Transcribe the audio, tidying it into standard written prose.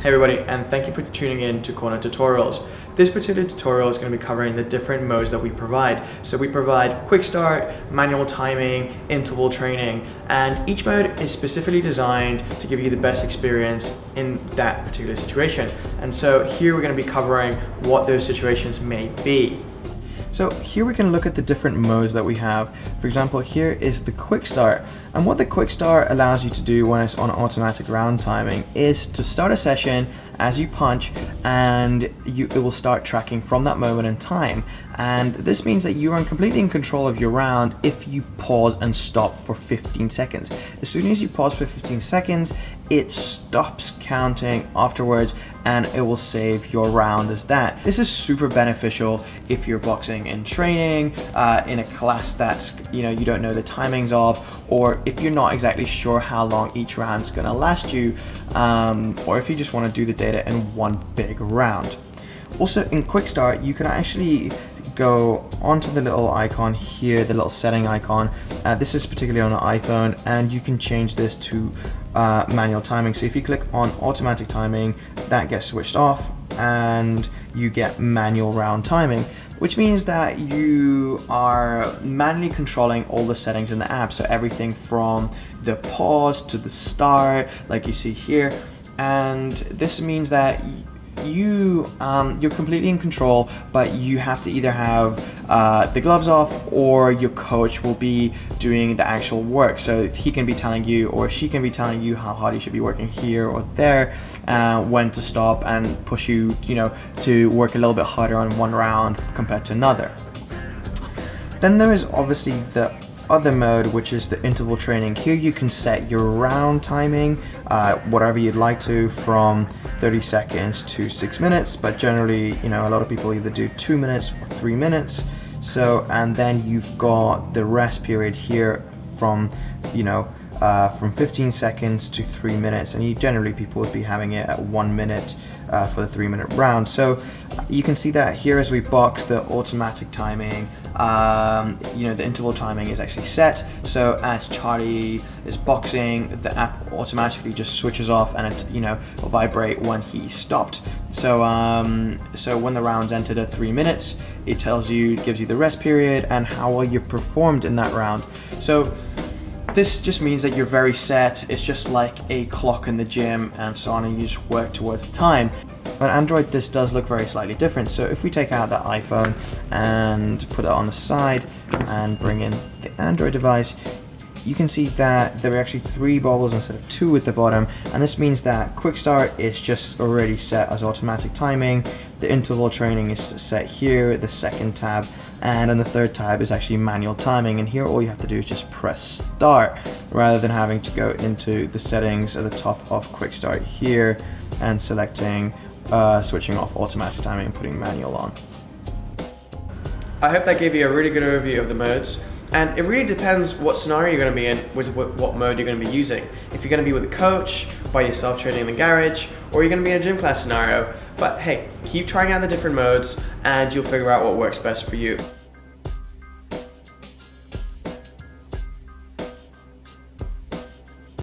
Hey everybody, and thank you for tuning in to Corner Tutorials. This particular tutorial is going to be covering the different modes that we provide. So we provide quick start, manual timing, interval training, and each mode is specifically designed to give you the best experience in that particular situation. And so here we're going to be covering what those situations may be. So here we can look at the different modes that we have. For example, here is the quick start. And what the quick start allows you to do when it's on automatic round timing is to start a session as you punch, and it will start tracking from that moment in time. And this means that you are completely in control of your round if you pause and stop for 15 seconds. As soon as you pause for 15 seconds, it stops counting afterwards and it will save your round as that. This is super beneficial if you're boxing in training, in a class that's you don't know the timings of, or if you're not exactly sure how long each round's gonna last you, or if you just want to do the data in one big round. Also in quick start, you can actually go onto the little icon here, the little setting icon. This is particularly on an iPhone, and you can change this to manual timing. So if you click on automatic timing, that gets switched off and you get manual round timing, which means that you are manually controlling all the settings in the app. So everything from the pause to the start, like you see here. And this means that you're completely in control, but you have to either have the gloves off, or your coach will be doing the actual work. So he can be telling you, or she can be telling you how hard you should be working here or there, when to stop and push you, to work a little bit harder on one round compared to another. Then there is obviously the other mode, which is the interval training. Here you can set your round timing, whatever you'd like to, from 30 seconds to 6 minutes, but generally, a lot of people either do 2 minutes or 3 minutes. So, and then you've got the rest period here from 15 seconds to 3 minutes, and generally people would be having it at 1 minute for the 3-minute round. So you can see that here as we box, the automatic timing, the interval timing is actually set. So as Charlie is boxing, the app automatically just switches off, and it will vibrate when he stopped. So so when the round's entered at 3 minutes, it gives you the rest period and how well you performed in that round. So this just means that you're very set. It's just like a clock in the gym and so on, and you just work towards time. On Android, this does look very slightly different. So if we take out that iPhone and put it on the side and bring in the Android device, you can see that there are actually 3 bubbles instead of 2 at the bottom, and this means that quick start is just already set as automatic timing. The interval training is set here, the second tab, and then the third tab is actually manual timing, and here all you have to do is just press start rather than having to go into the settings at the top of quick start here and selecting switching off automatic timing and putting manual on. I hope that gave you a really good overview of the modes. And it really depends what scenario you're going to be in, with what mode you're going to be using. If you're going to be with a coach, by yourself training in the garage, or you're going to be in a gym class scenario. But hey, keep trying out the different modes and you'll figure out what works best for you.